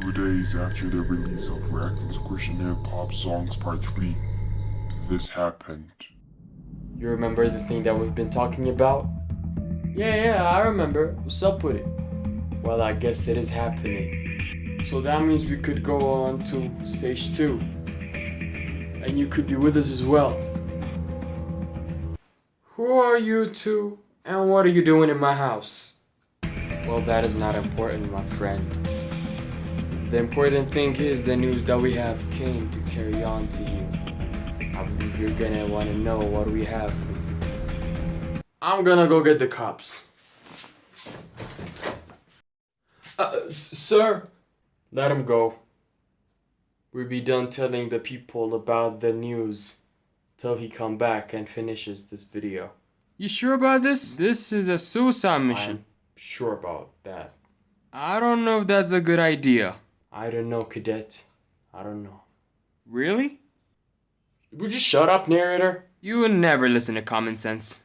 2 days after the release of Reacting to Christian Hip Hop Songs Part 3, this happened. You remember the thing that we've been talking about? Yeah, I remember. What's up with it? Well, I guess it is happening. So that means we could go on to stage 2. And you could be with us as well. Who are you two? And what are you doing in my house? Well, that is not important, my friend. The important thing is the news that we have came to carry on to you. I believe you're gonna wanna know what we have for you. I'm gonna go get the cops. Sir, let him go. We'll be done telling the people about the news till he come back and finishes this video. You sure about this? This is a suicide mission. I'm sure about that. I don't know if that's a good idea. I don't know, cadet. I don't know. Really? Would you shut up, narrator? You would never listen to common sense.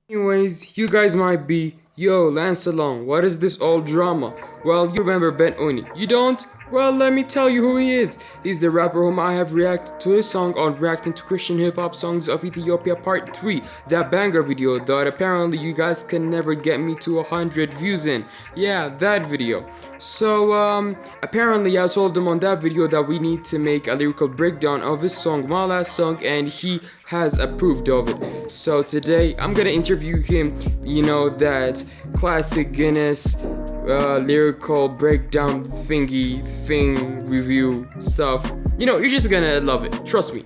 Anyways, you guys might be, yo, Lansellon, what is this all drama? Well, you remember Ben Oni. You don't? Well, let me tell you who he is. He's the rapper whom I have reacted to his song on Reacting to Christian Hip Hop Songs of Ethiopia Part 3. That banger video that apparently you guys can never get me to 100 views in. Yeah, that video. So, apparently I told him on that video that we need to make a lyrical breakdown of his song, my last song, and he has approved of it. So today, I'm gonna interview him, you know, that classic Guinness lyrical breakdown thing review stuff. You know, you're just gonna love it, trust me.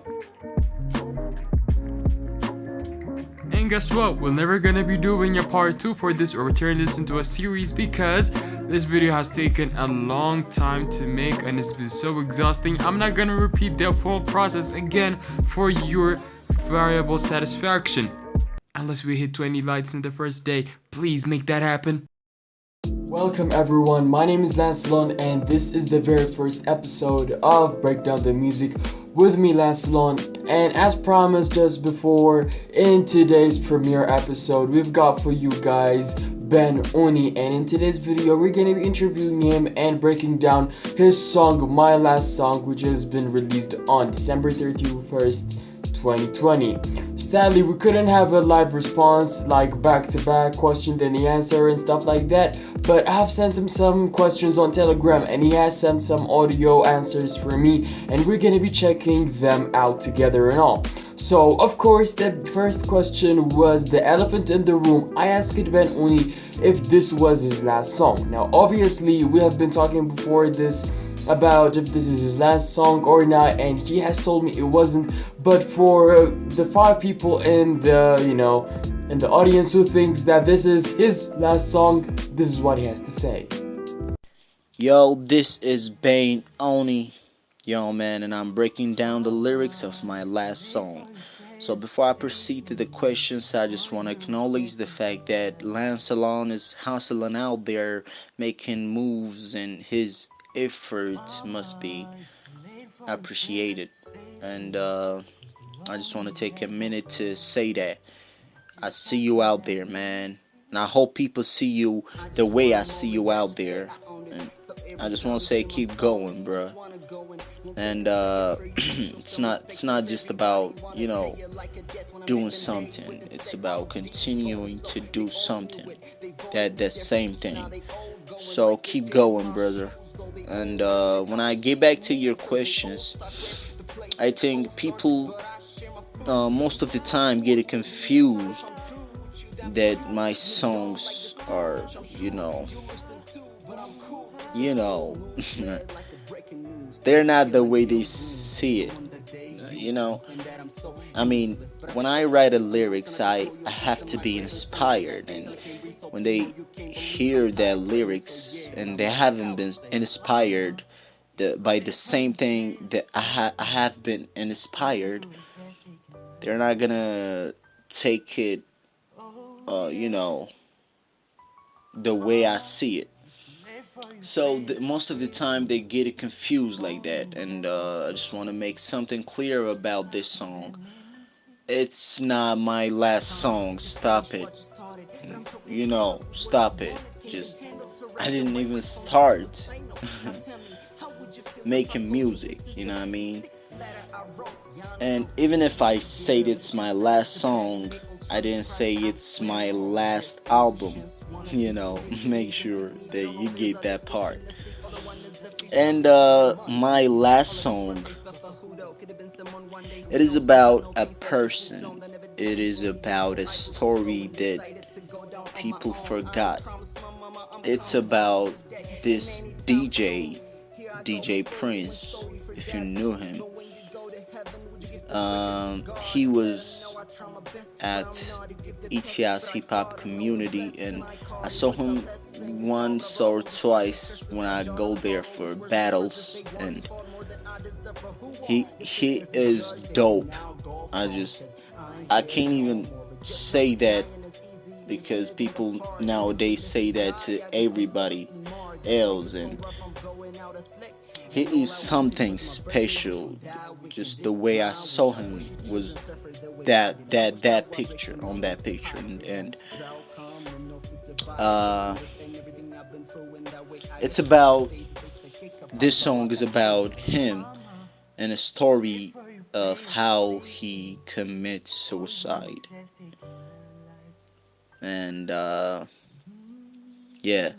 And guess what, we're never gonna be doing a part 2 for this or turn this into a series because this video has taken a long time to make and it's been so exhausting. I'm not gonna repeat the full process again for your variable satisfaction. Unless we hit 20 likes in the first day, please make that happen. Welcome everyone, my name is Lansellon and this is the very first episode of Breakdown the Music with me, Lansellon. And as promised just before, in today's premiere episode, we've got for you guys Ben Oni, and in today's video we're going to be interviewing him and breaking down his song, My Last Song, which has been released on December 31st, 2020. Sadly, we couldn't have a live response like back-to-back question and the answer and stuff like that, but I have sent him some questions on Telegram and he has sent some audio answers for me and we're gonna be checking them out together and all. So, of course, the first question was the elephant in the room. I asked Ben Oni if this was his last song. Now, obviously, we have been talking before this about if this is his last song or not, and he has told me it wasn't. But for the 5 people in the, you know, in the audience who thinks that this is his last song, this is what he has to say. Yo, this is Ben Oni, yo man, and I'm breaking down the lyrics of my last song. So before I proceed to the questions, I just want to acknowledge the fact that Lansellon is hustling out there, making moves, and his efforts must be appreciated. And I just want to take a minute to say that I see you out there, man, and I hope people see you the way I see you out there. And I just want to say, keep going, bruh. And it's not just about, you know, doing something. It's about continuing to do something. That same thing. So keep going, brother. And when I get back to your questions, I think people most of the time get it confused that my songs are, you know, they're not the way they see it. You know, I mean, when I write a lyrics, I have to be inspired, and when they hear that lyrics and they haven't been inspired by the same thing that I have been inspired, they're not gonna take it, you know, the way I see it. So most of the time they get it confused like that, and I just want to make something clear about this song. It's not my last song. Stop it. You know, stop it. Just I didn't even start making music, you know what I mean? And even if I said it's my last song, I didn't say it's my last album. Make sure that you get that part. And my last song, it is about a person. It is about a story that people forgot. It's about this DJ Prince, if you knew him. He was at ETS hip hop community, and I saw him once or twice when I go there for battles, and he is dope. I can't even say that because people nowadays say that to everybody else, and he is something special. Just the way I saw him was that picture on that picture, and uh, it's about this song is about him and a story of how he commits suicide, and yeah.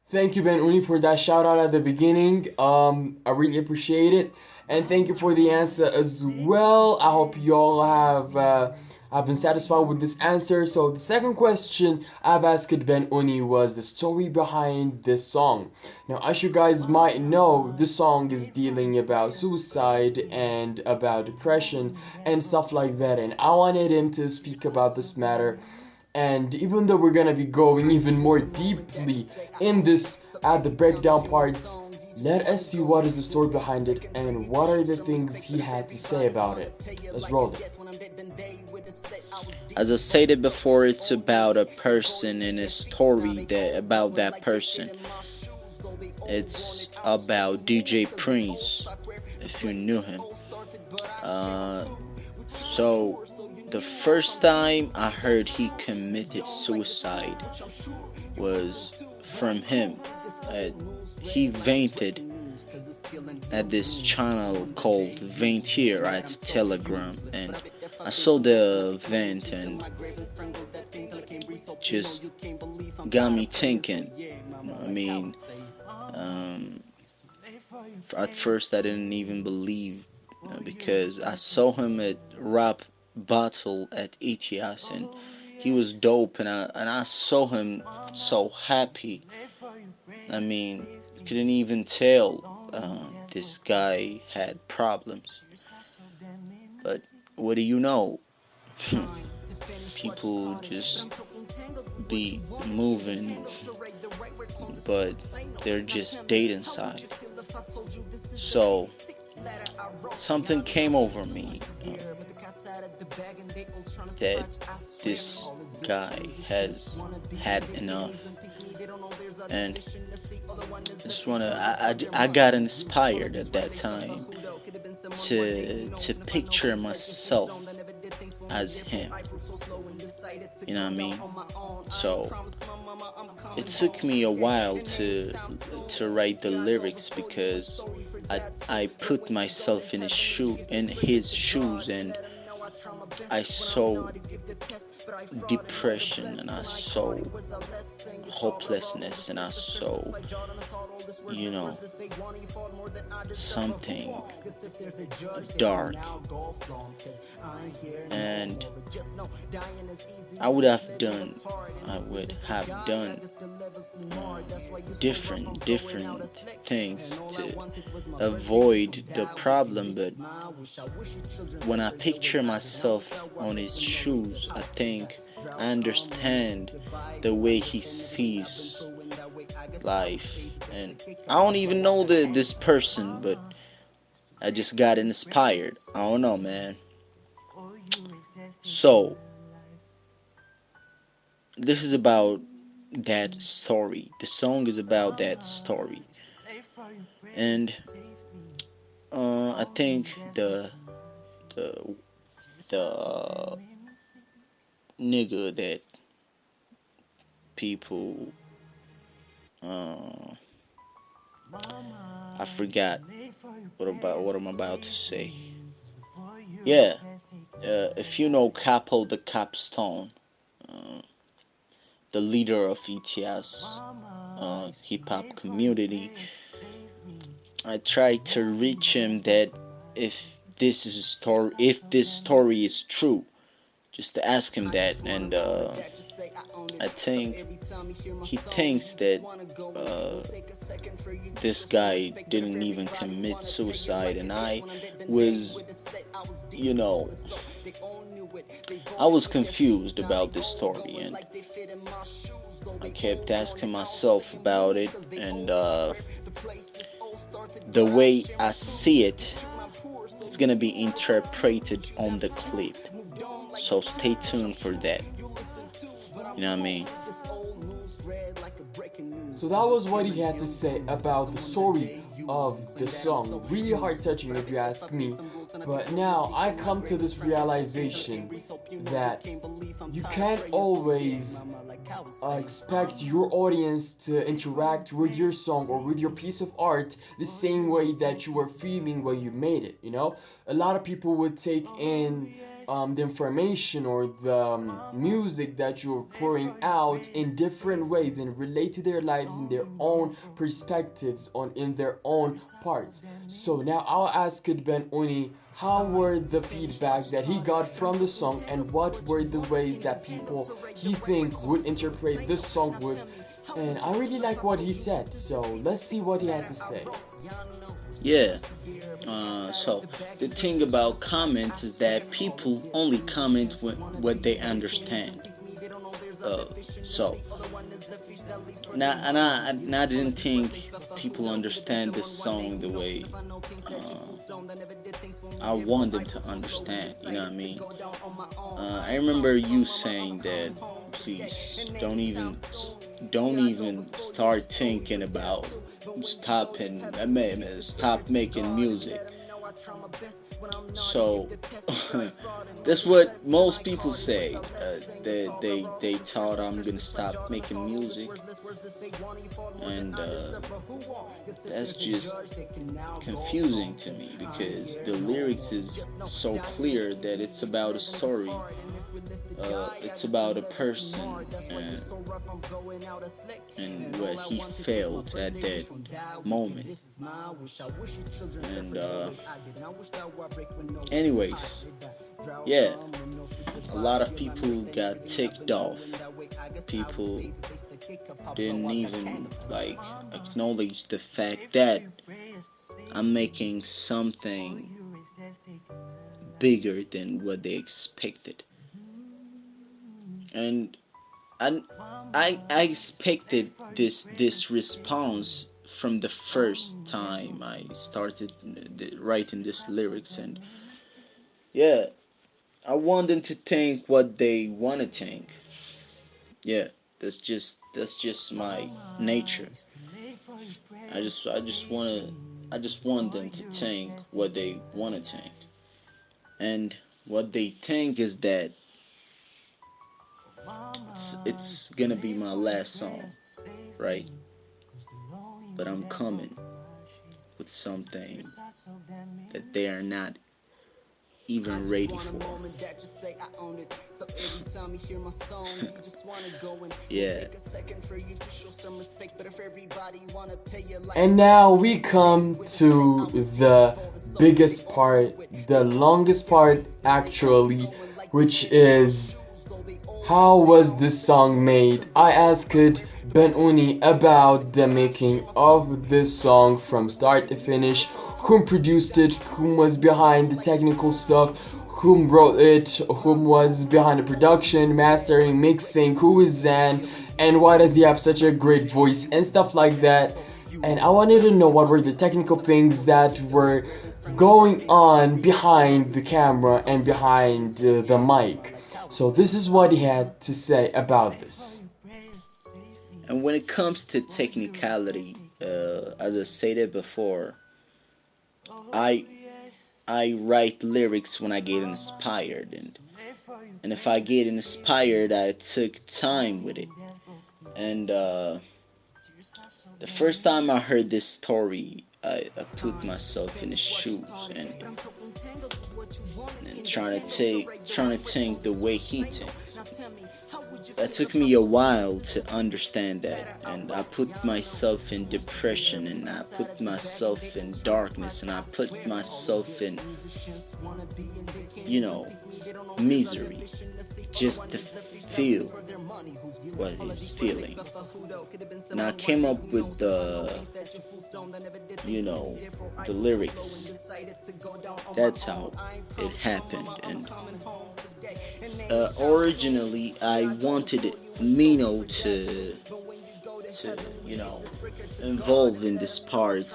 Thank you, Ben Oni, for that shout out at the beginning. I really appreciate it, and thank you for the answer as well. I hope y'all have been satisfied with this answer. So the second question I've asked Ben Oni was the story behind this song. Now, as you guys might know, this song is dealing about suicide and about depression and stuff like that, and I wanted him to speak about this matter. And even though we're gonna be going even more deeply in this at the breakdown parts, let us see what is the story behind it and what are the things he had to say about it. Let's roll it. As I stated before, it's about a person and a story that about that person. It's about DJ Prince, if you knew him. So the first time I heard he committed suicide was from him. He vented at this channel called Vent Here at Telegram, and I saw the vent and just got me thinking. I mean, at first I didn't even believe because I saw him at rap battle at ETS, and he was dope, and I saw him so happy. I mean, couldn't even tell this guy had problems. But what do you know? People just be moving, but they're just dead inside. So something came over me that this guy has had enough, and I got inspired at that time to picture myself as him. You know what I mean? So it took me a while to write the lyrics because I put myself in his shoes, and I saw depression, and I saw hopelessness, and I saw, something dark. And I would have done different things to avoid the problem, but when I picture myself on his shoes, I think I understand the way he sees life. And I don't even know this person, but I just got inspired. I don't know, man. So this is about that story. The song is about that story, and I think the the nigga that people. Uh, I forgot what I'm about to say. Yeah, if you know Capo the Capstone, uh, the leader of ETS hip hop community, I tried to reach him that if if this story is true, just to ask him that, and I think he thinks that uh, this guy didn't even commit suicide, and was, you know, I was confused about this story, and I kept asking myself about it, and the way I see it, it's gonna be interpreted on the clip. So stay tuned for that. You know what I mean? So that was what he had to say about the story of the song. Really heart touching if you ask me. But now I come to this realization that you can't always expect your audience to interact with your song or with your piece of art the same way that you were feeling when you made it. You know, a lot of people would take in the information or the music that you're pouring out in different ways and relate to their lives in their own perspectives on in their own parts. So now I'll ask it Ben Oni, how were the feedback that he got from the song and what were the ways that people he think would interpret this song with, and I really like what he said, so let's see what he had to say. Yeah. So the thing about comments is that people only comment what they understand. Uh, so now, and I didn't think people understand this song the way I want them to understand. You know what I mean? I remember you saying that please don't even start thinking about stop making music. So that's what most people say. They thought I'm gonna stop making music, and that's just confusing to me because the lyrics is so clear that it's about a story. It's about a person and what he felt at that moment. And anyways, yeah, a lot of people got ticked off. People didn't even like acknowledge the fact that I'm making something bigger than what they expected. And I expected this response from the first time I started writing these lyrics, and yeah, I want them to think what they want to think. Yeah, that's just my nature. I just want them to think what they want to think, and what they think is that it's gonna be my last song, right? But I'm coming with something that they are not even ready for. Yeah. And now we come to the biggest part, the longest part actually, which is how was this song made? I asked Ben Oni about the making of this song from start to finish, whom produced it, whom was behind the technical stuff, whom wrote it, whom was behind the production, mastering, mixing, who is Zan, and why does he have such a great voice and stuff like that. And I wanted to know what were the technical things that were going on behind the camera and behind the mic. So this is what he had to say about this. And when it comes to technicality, as I stated before, I I write lyrics when I get inspired, and if I get inspired, I took time with it. And the first time I heard this story, I put myself in his shoes and trying to think the way he thinks. That took me a while to understand that, and I put myself in depression, and I put myself in darkness, and I put myself in, you know, misery, just to feel what he's feeling. And I came up with the lyrics. That's how it happened. And originally, I wanted Mino to involve in this part,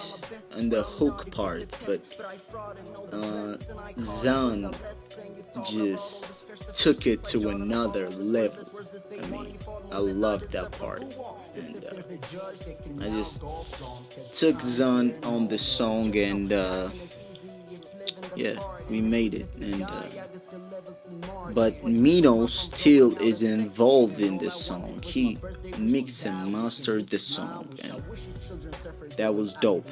in the hook part, but Zan just took it to another level. I mean, I loved that part, and I just took Zan on the song, and yeah, we made it. And but Mino still is involved in this song. He mixed and mastered the song, and that was dope.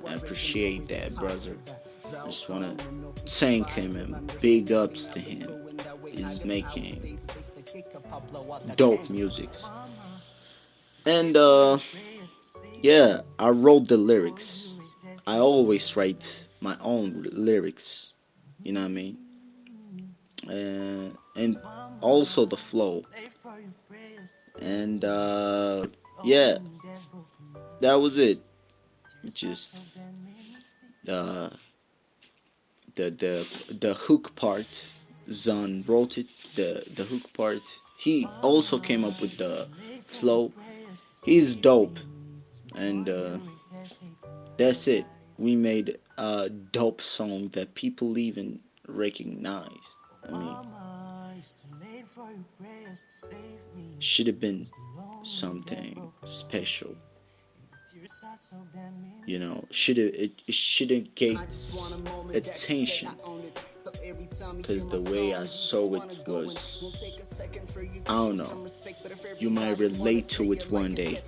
I appreciate that, brother. I just wanna thank him and big ups to him. He's making dope music. And yeah, I wrote the lyrics. I always write my own lyrics. You know what I mean? And also the flow. And yeah, that was it. Just uh, the hook part. Zan wrote it. The hook part. He also came up with the flow. He's dope, and that's it. We made a dope song that people even recognize. I mean, should have been something special. It should have get attention, because the way I saw it was, I don't know, you might relate to it one day.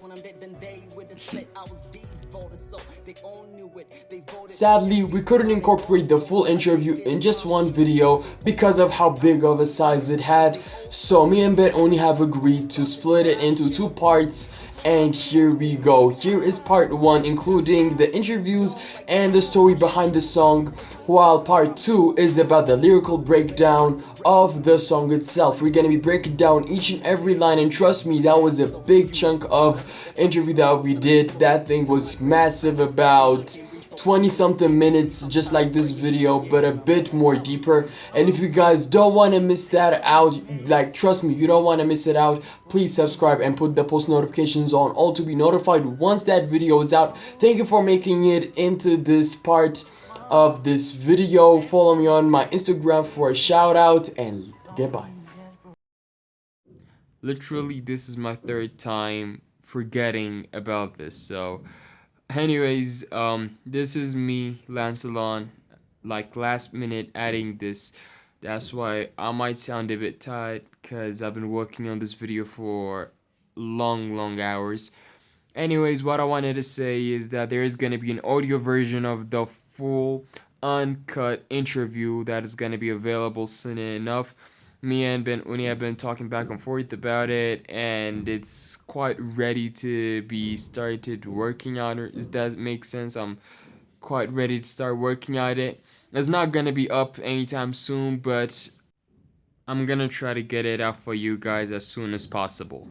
Sadly, we couldn't incorporate the full interview in just one video because of how big of a size it had, so me and Ben Oni have agreed to split it into two parts, and here we go. Here is part 1, including the interviews and the story behind the song, while part 2 is about the lyrical breakdown of the song itself. We're gonna be breaking down each and every line, and trust me, that was a big chunk of interview that we did. That thing was massive, about 20 something minutes, just like this video, but a bit more deeper. And if you guys don't want to miss that out, like, trust me, you don't want to miss it out, please subscribe and put the post notifications on all to be notified once that video is out. Thank you for making it into this part of this video. Follow me on my Instagram for a shout out, and goodbye. Literally, this is my third time forgetting about this, so anyways, this is me, Lansellon, like last minute adding this. That's why I might sound a bit tired, because I've been working on this video for long hours. Anyways, what I wanted to say is that there is going to be an audio version of the full uncut interview that is going to be available soon enough. Me and Ben Oni have been talking back and forth about it, and it's quite ready to be started working on it, if that makes sense. I'm quite ready to start working on it. It's not gonna be up anytime soon, but I'm gonna try to get it out for you guys as soon as possible.